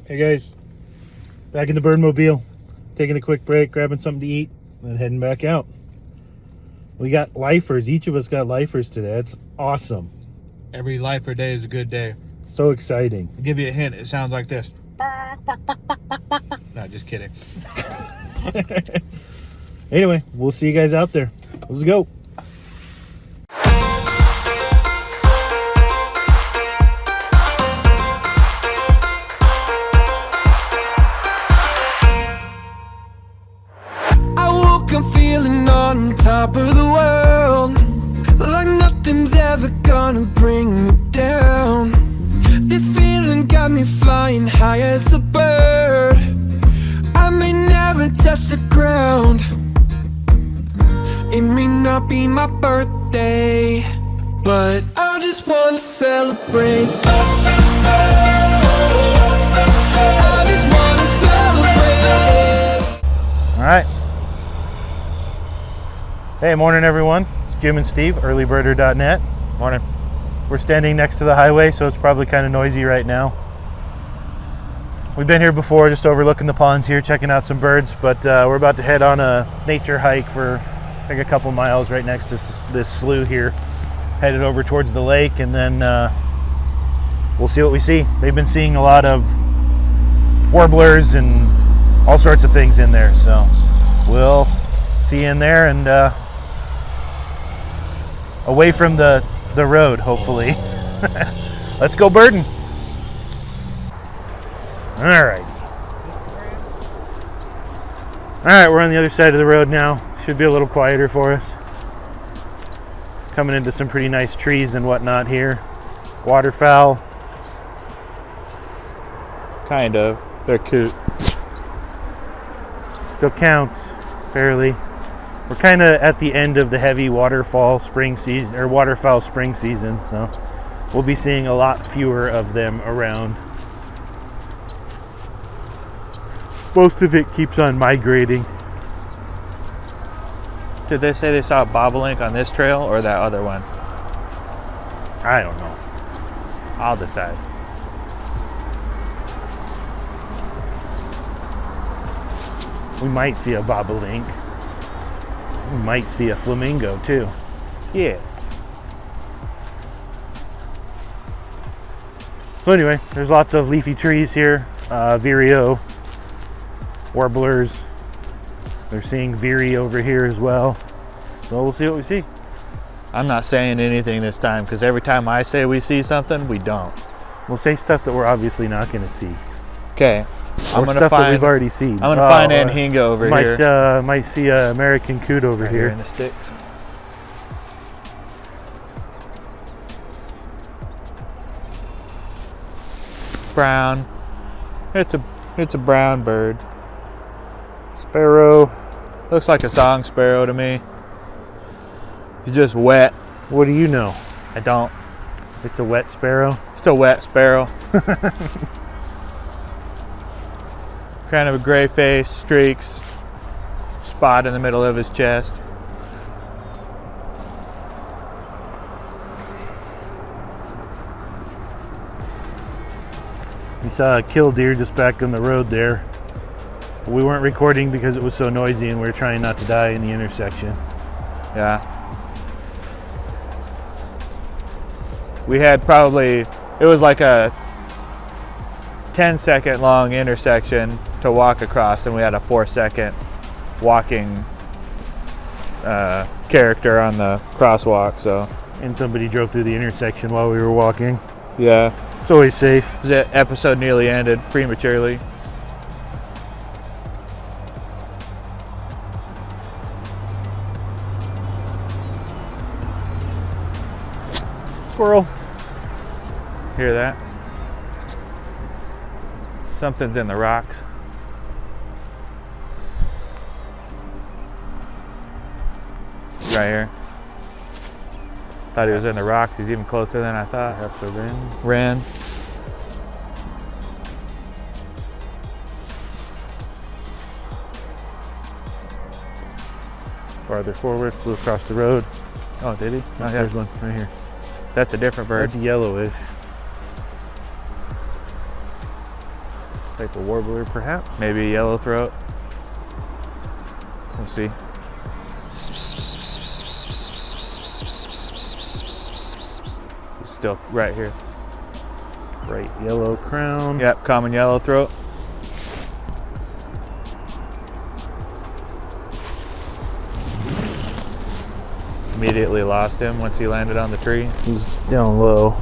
Hey guys, back in the birdmobile, taking a quick break, grabbing something to eat, and heading back out. We got lifers. Each of us got lifers today. That's awesome. Every lifer day is a good day. So exciting. I'll give you a hint. It sounds like this. No, just kidding. Anyway, we'll see you guys out there. Let's go. On top of the world, like nothing's ever gonna bring me down. This feeling got me flying high as a bird. I may never touch the ground. It may not be my birthday, but I just wanna celebrate. I just wanna celebrate. All right. Hey, morning everyone. It's Jim and Steve, EarlyBirderNet. Morning. We're standing next to the highway, so it's probably kind of noisy right now. We've been here before, just overlooking the ponds here, checking out some birds, but we're about to head on a nature hike for, I think, a couple miles right next to this slough here, headed over towards the lake, and then we'll see what we see. They've been seeing a lot of warblers and all sorts of things in there, so we'll see you in there and away from the road, hopefully. Let's go birding. All right, we're on the other side of the road now. Should be a little quieter for us. Coming into some pretty nice trees and whatnot here. Waterfowl. Kind of. They're cute. Still counts, barely. We're kind of at the end of the heavy waterfowl spring season, so we'll be seeing a lot fewer of them around. Most of it keeps on migrating. Did they say they saw a bobolink on this trail or that other one? I don't know. I'll decide. We might see a bobolink. We might see a flamingo too. Yeah. So anyway, there's lots of leafy trees here. Vireo, warblers. They're seeing veery over here as well. So we'll see what we see. I'm not saying anything this time because every time I say we see something, we don't. We'll say stuff that we're obviously not going to see. Okay. I'm gonna find that we've already seen. I'm gonna find Anhinga over here. Might see a American coot over right here in the sticks. Brown. It's a brown bird. Sparrow. Looks like a song sparrow to me. It's just wet. What do you know? I don't. It's a wet sparrow. It's a wet sparrow. Kind of a gray face, streaks, spot in the middle of his chest. We saw a killdeer just back on the road there. We weren't recording because it was so noisy and we were trying not to die in the intersection. Yeah. We had probably, it was like a 10-second long intersection to walk across, and we had a 4-second walking character on the crosswalk. So, and somebody drove through the intersection while we were walking. Yeah, it's always safe. The episode nearly ended prematurely. Squirrel. Hear that? Something's in the rocks. Right here. Thought he was in the rocks. He's even closer than I thought. Perhaps a wren. Wren. Farther forward, flew across the road. Oh, did he? Oh, there's one right here. That's a different bird. That's yellowish. Type of warbler, perhaps. Maybe a yellowthroat. We'll see. He's still right here. Bright yellow crown. Yep, common yellowthroat. Immediately lost him once he landed on the tree. He's down low.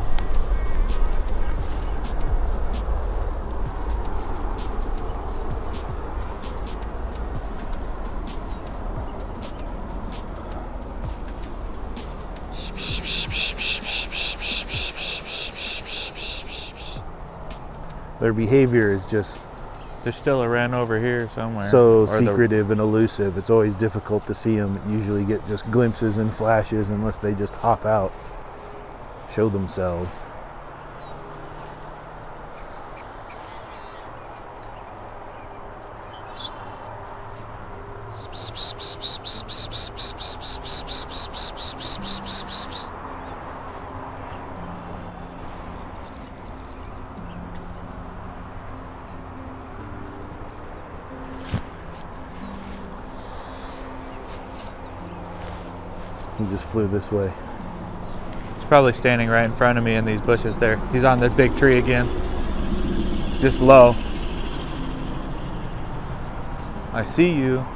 Their behavior is just There's still a wren over here somewhere. so Or secretive and elusive. It's always difficult to see them. You usually get just glimpses and flashes unless they just hop out, show themselves. He just flew this way. He's probably standing right in front of me in these bushes there. He's on the big tree again. Just low. I see you.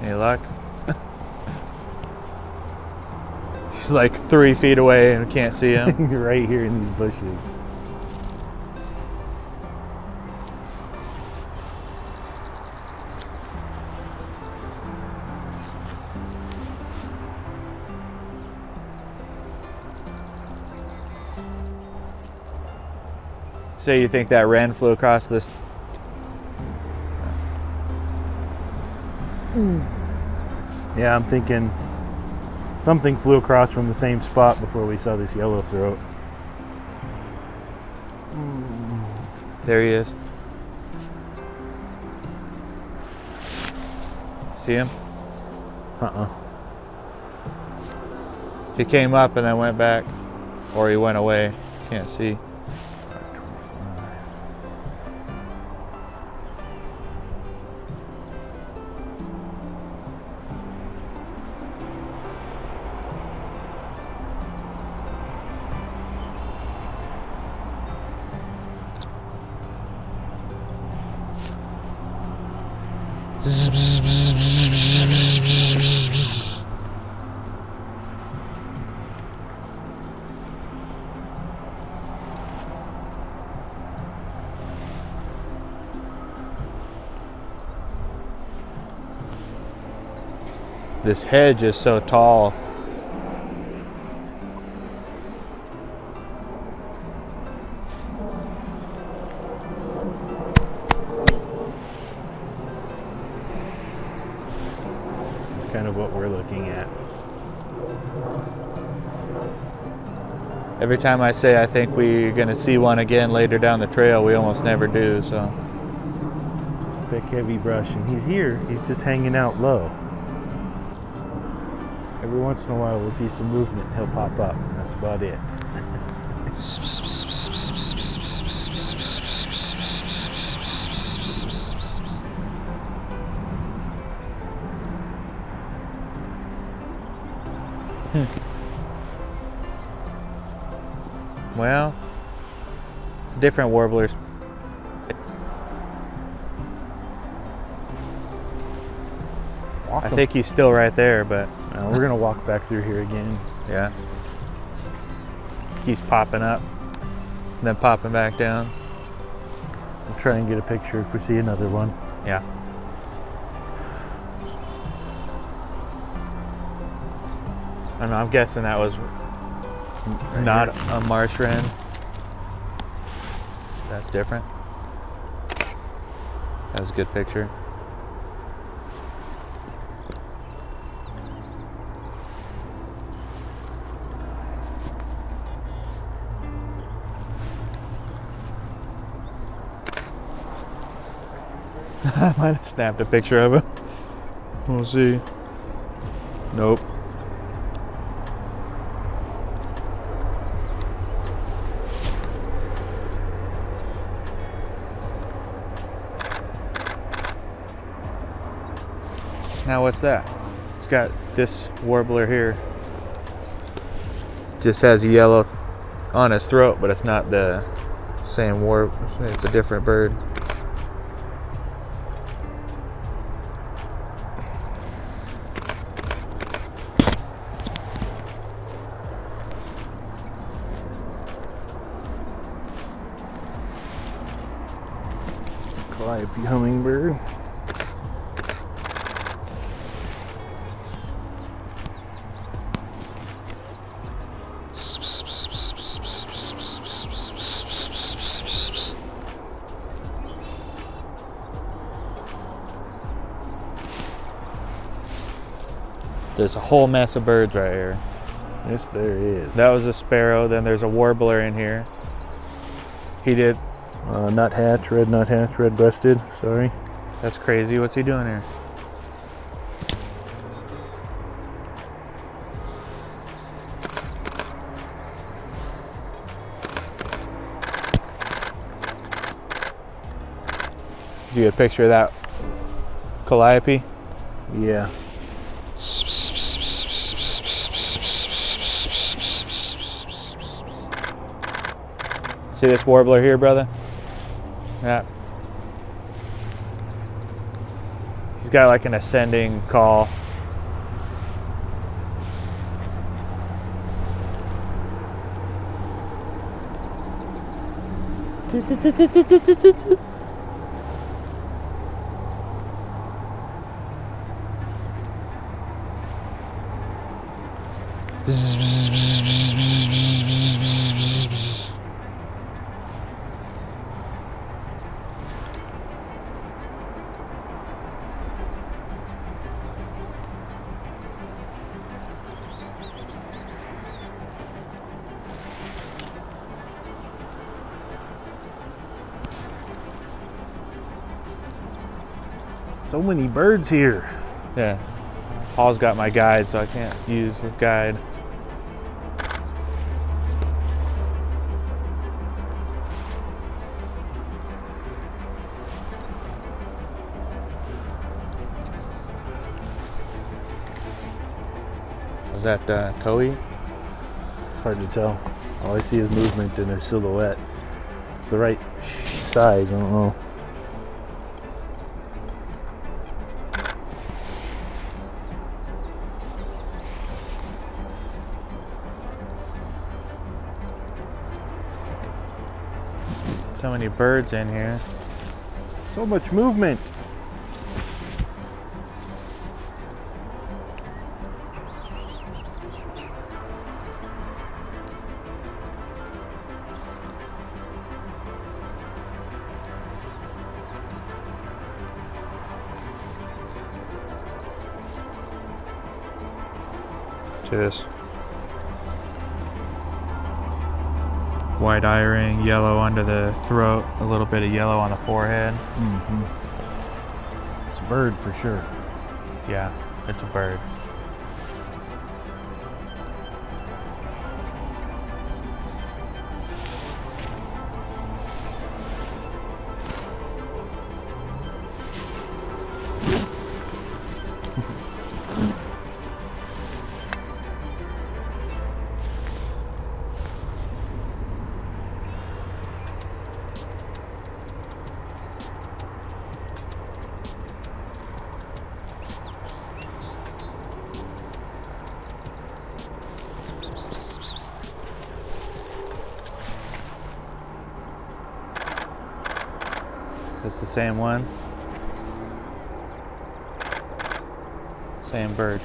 Any luck? He's like 3 feet away and we can't see him. He's right here in these bushes. So you think that wren flew across this? Yeah, I'm thinking something flew across from the same spot before we saw this yellowthroat. There he is. See him? He came up and then went back, or he went away. Can't see. This hedge is so tall. Kind of what we're looking at. Every time I say I think we're gonna see one again later down the trail, we almost never do, so. Just thick, heavy brush, and he's here. He's just hanging out low. Every once in a while, we'll see some movement. He'll pop up. And that's about it. Well, different warblers. Awesome. I think he's still right there, but We're gonna walk back through here again. yeah. He's popping up, then popping back down. We'll try and get a picture if we see another one. Yeah. I don't know, I'm guessing that was not a marsh wren. That's different. That was a good picture. I might have snapped a picture of him. We'll see. Nope. Now what's that? It's got this warbler here. Just has a yellow on his throat, but it's not the same warp. It's a different bird. Calliope Hummingbird. There's a whole mess of birds right here. Yes, there is. That was a sparrow. Then there's a warbler in here. He did. Nuthatch, red-breasted. Sorry. That's crazy. What's he doing here? Did you get a picture of that Calliope? Yeah. See this warbler here, brother? Yeah. He's got like an ascending call. So many birds here. Yeah. Paul's got my guide, so I can't use his guide. Was that Toei? Hard to tell. All I see is movement and a silhouette. It's the right size, I don't know. So many birds in here. So much movement. This white eye ring, yellow under the throat, a little bit of yellow on the forehead. It's a bird for sure. Yeah, it's a bird. It's the same one. Same bird.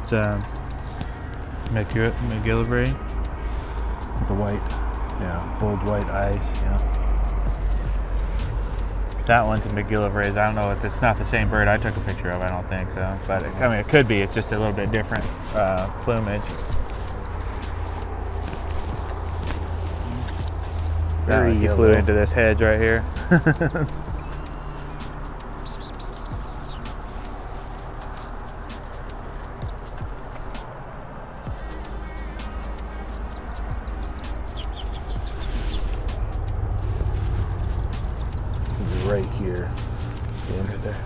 It's McGillivray. With the white, yeah, bold white eyes, yeah. That one's a McGillivrays. I don't know if it's not the same bird I took a picture of. I don't think though, but I mean it could be. It's just a little bit different plumage. Very he yellow. flew into this hedge right here. Right here. Yeah, right there.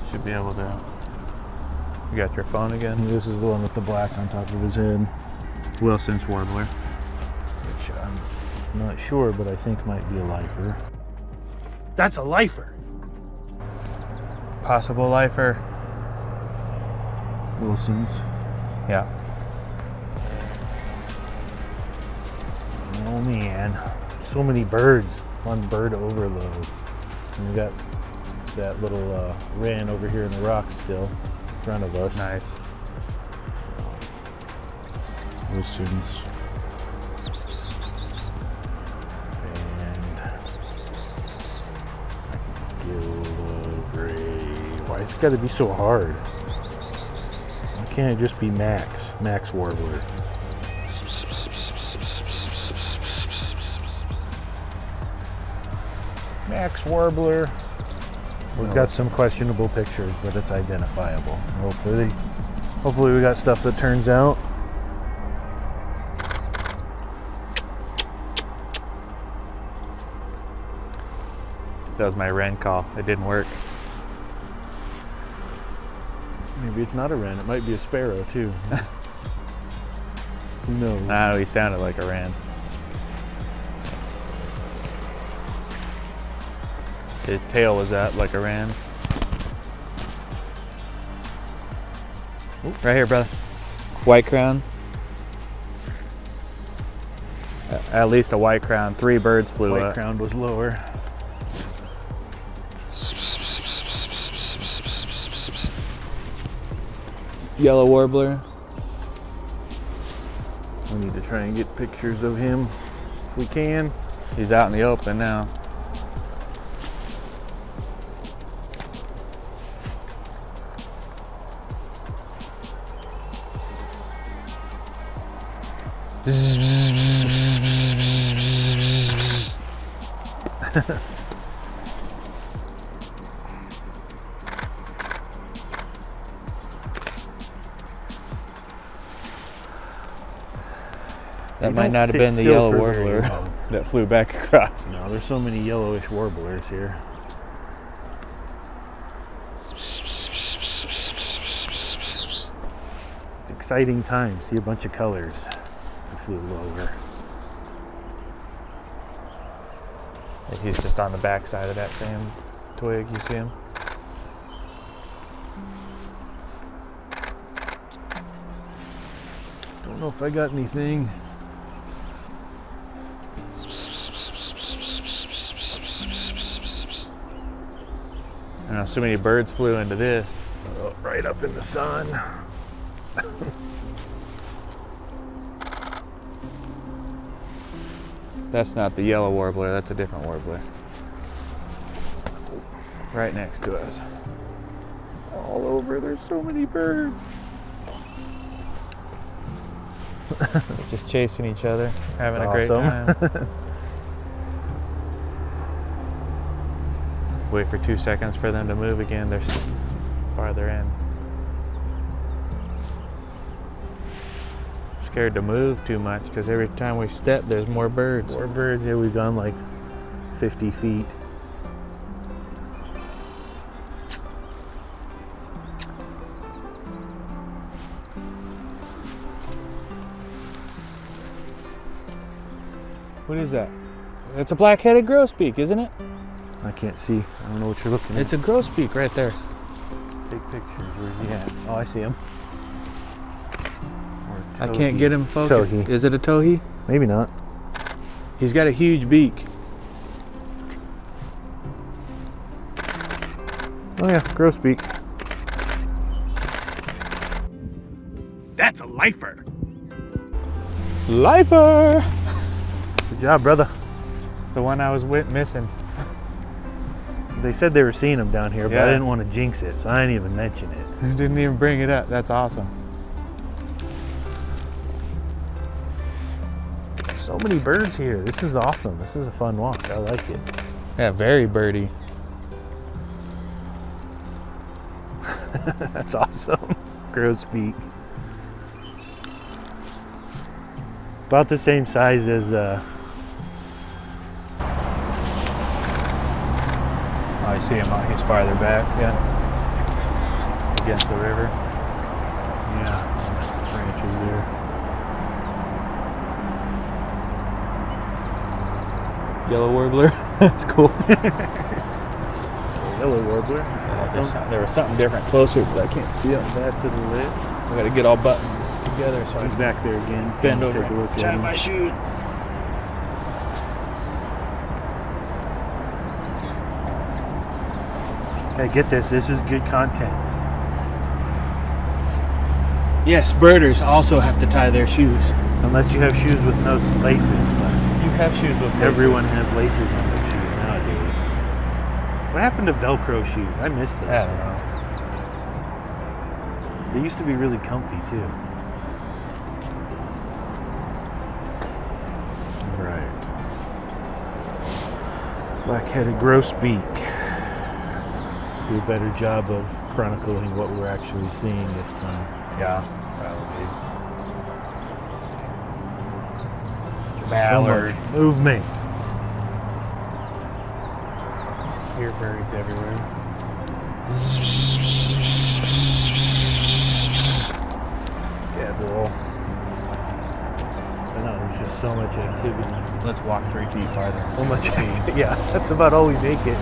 Should be able to. You got your phone again? This is the one with the black on top of his head, Wilson's Warbler. which I'm not sure, but I think might be a lifer. That's a lifer! Possible lifer. Wilson's. Yeah. Oh man, so many birds. One bird overload. And we got that little wren over here in the rocks still in front of us. Nice. Wilson's. And gray. Why has it got to be so hard? Why can't it just be Max Warbler? Max Warbler. We've got some questionable pictures, but it's identifiable. Hopefully we got stuff that turns out. That was my wren call. It didn't work. Maybe it's not a wren. It might be a sparrow too. Who knows? No, he sounded like a wren. His tail was up like a wren. Ooh, right here, brother. White crown. At least a white crown. 3 birds flew White up. crown was lower. Yellow warbler. We need to try and get pictures of him if we can. He's out in the open now. That might not have been the yellow warbler that flew back across. No, there's so many yellowish warblers here. It's exciting time. See a bunch of colors. He flew lower. He's just on the back side of that same twig. You see him? Don't know if I got anything. I know so many birds flew into this. Oh, right up in the sun. That's not the yellow warbler, that's a different warbler. Right next to us. All over, there's so many birds. Just chasing each other, having That's a great awesome. time. Wait for 2 seconds for them to move again, they're farther in. Scared to move too much because every time we step there's more birds. More birds. Yeah, we've gone like 50 feet. What is that? It's a black-headed grosbeak, isn't it? I can't see. I don't know what you're looking at. It's a grosbeak right there. Take pictures. Where's he at? Oh, I see him. I can't get him focused. Towhee. Is it a towhee? Maybe not. He's got a huge beak. Oh yeah, Grosbeak. That's a lifer. Lifer. Good job, brother. It's the one I was missing. They said they were seeing them down here, but I Yeah. didn't want to jinx it, so I didn't even mention it. You didn't even bring it up. That's awesome. So many birds here. This is awesome. This is a fun walk. I like it. Yeah, very birdie. That's awesome. Grosbeak. About the same size as Oh, you see him? He's farther back. Yeah. Against the river. yeah, branches there. Yellow warbler. That's cool. Yellow warbler. There was something different closer, but I can't see it. Back to the lip. I gotta get all buttoned together so I He's can back there again. bend Take over a look and at tie him. my shoe. Hey, get this. This is good content. Yes, birders also have to tie their shoes. Unless you have shoes with no laces, but You have shoes with laces. everyone has laces on their shoes nowadays. What happened to Velcro shoes? I miss those. I don't know. They used to be really comfy too. Right. Black-headed Grosbeak. Do a better job of chronicling what we're actually seeing this time. Yeah, probably. Just Mallard. so much movement. Here, birds everywhere. Gabriel. I know, there's just so much activity. Let's walk 3 feet farther. So much activity. Yeah, that's about all we make it.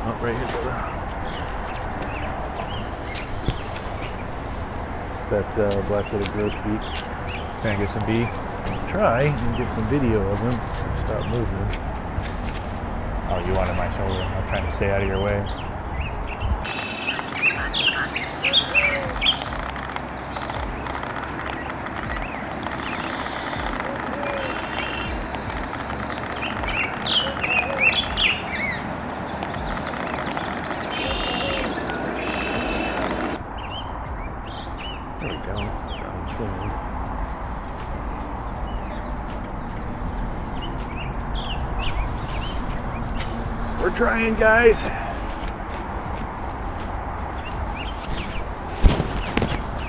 Oh, right here, brother. It's that black-headed Grosbeak. Can I get some bee? Try and get some video of him. Stop moving. Oh, you wanted my shoulder. I'm trying to stay out of your way. There we go. Got him singing. We're trying, guys.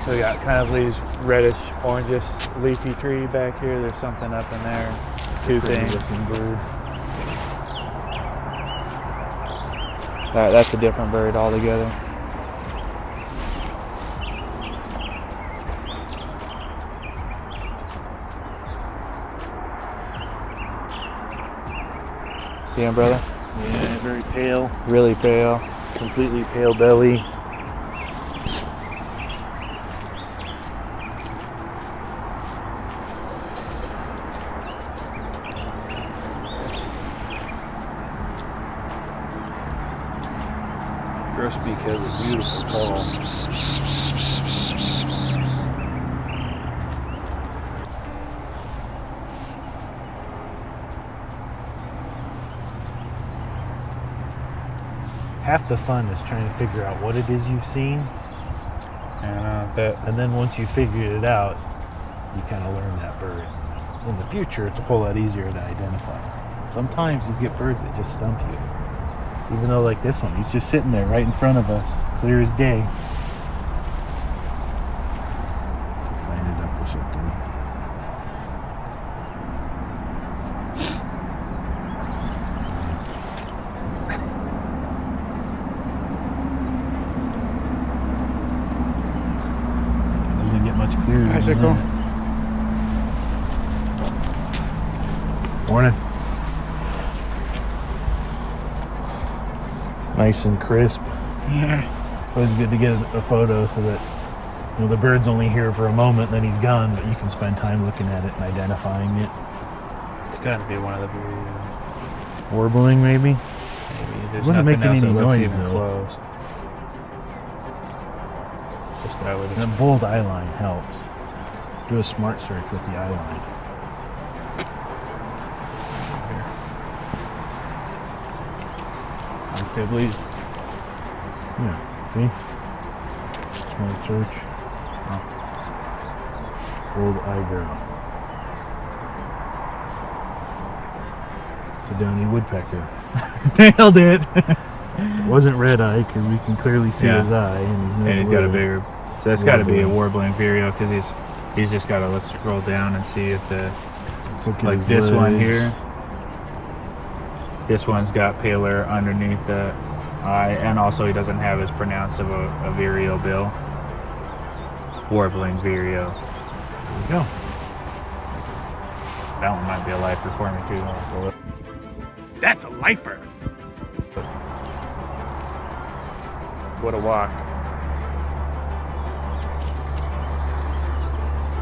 So we got kind of these reddish, orangish, leafy tree back here. There's something up in there. Two Pretty things. looking bird. That's a different bird altogether. See him, brother? Yeah, very pale. Really pale. Completely pale belly. Grosbeak has a beautiful call. Half the fun is trying to figure out what it is you've seen, and then once you figured it out, you kind of learn that bird. In the future, it's a whole lot easier to identify. Sometimes you get birds that just stump you. Even though, like this one, he's just sitting there right in front of us, clear as day. Let's find it up or something. Doesn't get much clearer. than Bicycle. that. Morning. Nice and crisp. Yeah. Always good to get a photo so that Well, the bird's only here for a moment, then he's gone, but you can spend time looking at it and identifying it. It's got to be one of the vireo. Warbling, maybe? Maybe. There's Wasn't nothing making else any that looks noise, even though. close. Just that would. That bold eye line helps. Do a smart search with the eye line. On Sibley's. Yeah, see? Smart search. Bold eyebrow. It's a downy woodpecker. Nailed it. It wasn't red eye because we can clearly see Yeah. his eye, and And he's got a bigger. So that's got to be a Warbling. warbling vireo because he's just got to, let's scroll down and see if the, Look at like his this one legs. here. This one's got paler underneath the eye, and also he doesn't have as pronounced of a vireo bill. Warbling vireo. There we go. That one might be a lifer for me too. I'll have to look. That's a lifer. What a walk.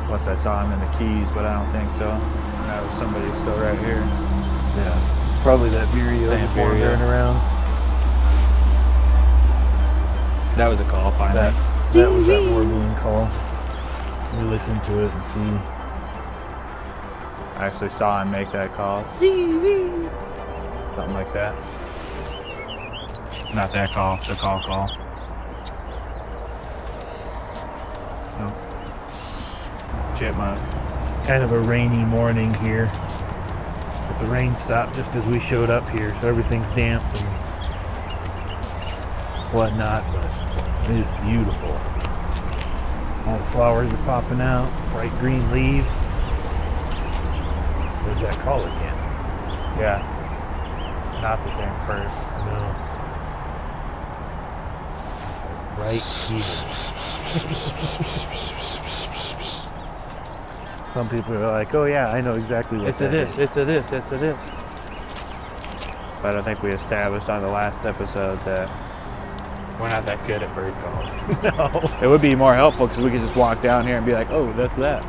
Unless I saw him in the Keys, but I don't think so. That was somebody still right here. Yeah. Probably that vireo Same just vireo. wandering around. That was a call finally. That was that warbling call. We listened to it and see. I actually saw him make that call. Something like that. Not that call, the call. No. Chipmunk. Kind of a rainy morning here. But the rain stopped just as we showed up here, so everything's damp and whatnot, but it is beautiful. All the flowers are popping out, bright green leaves. There's that call again. Yeah. Not the same bird. No. Right here. Some people are like, oh yeah, I know exactly what It's a that this, is. it's a this, it's a this. But I think we established on the last episode that we're not that good at bird calls. No. It would be more helpful because we could just walk down here and be like, oh, that's that.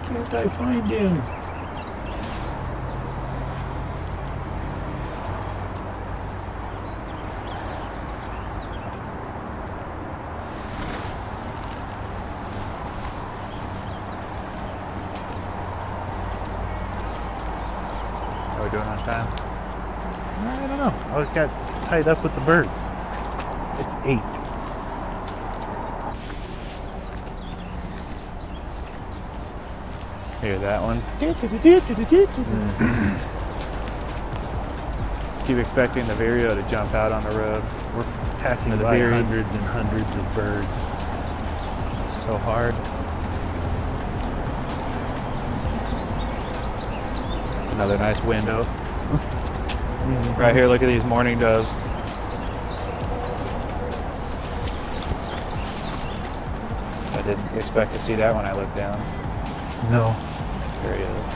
Can't I find him? Are we doing on time? I don't know. I got tied up with the birds. It's 8. Hear that one? Keep expecting the vireo to jump out on the road. We're passing The by very- hundreds and hundreds of birds. So hard. Another nice window. Right here, look at these mourning doves. I didn't expect to see that when I looked down. No. There he is.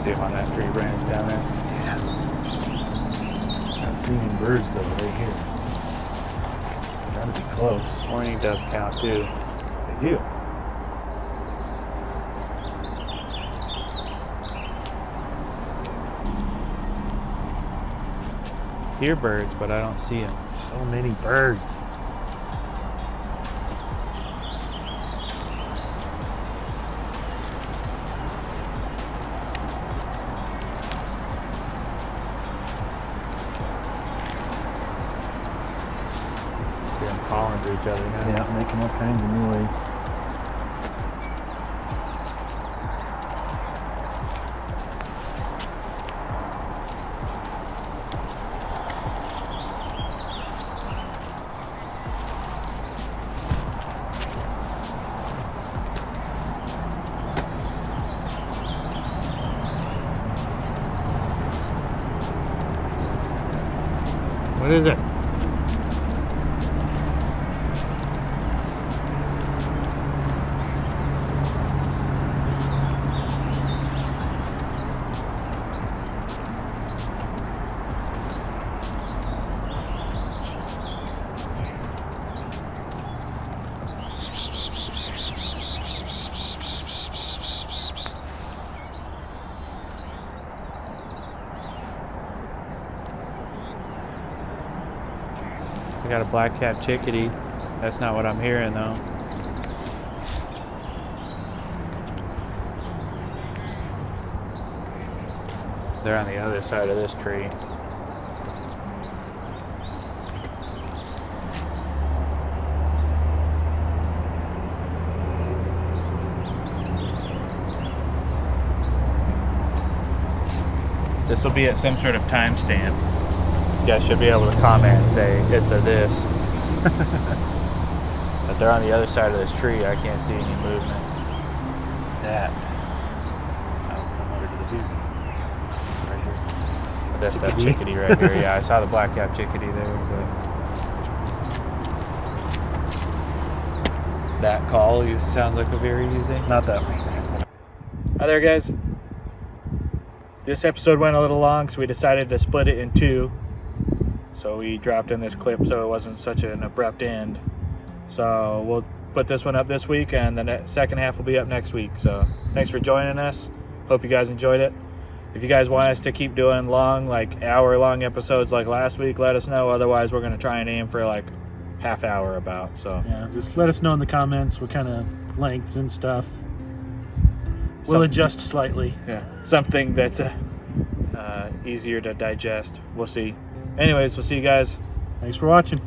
See him on that tree branch down there. Not seeing birds though right here. Gotta be close. Mourning doves count too. They do. Hear birds, but I don't see them. So many birds. See them calling to each other now. Yeah, making all kinds of noise. What is it? I got a black-capped chickadee. That's not what I'm hearing though. They're on the other side of this tree. This will be at some sort of timestamp. You guys should be able to comment and say it's a this. But they're on the other side of this tree. I can't see any movement. That sounds similar to the dude right here. But that's that chickadee right here. Yeah, I saw the black-capped chickadee there. But that call sounds like a very you think? Not that one. Hi there, guys. This episode went a little long, so we decided to split it in two. So we dropped in this clip so it wasn't such an abrupt end. So we'll put this one up this week, and the second half will be up next week. So thanks for joining us. Hope you guys enjoyed it. If you guys want us to keep doing long, like hour-long episodes like last week, let us know. Otherwise, we're going to try and aim for like half hour about. So Yeah, just let us know in the comments what kind of lengths and stuff. We'll adjust slightly. yeah, something that's easier to digest. We'll see. Anyways, we'll see you guys. Thanks for watching.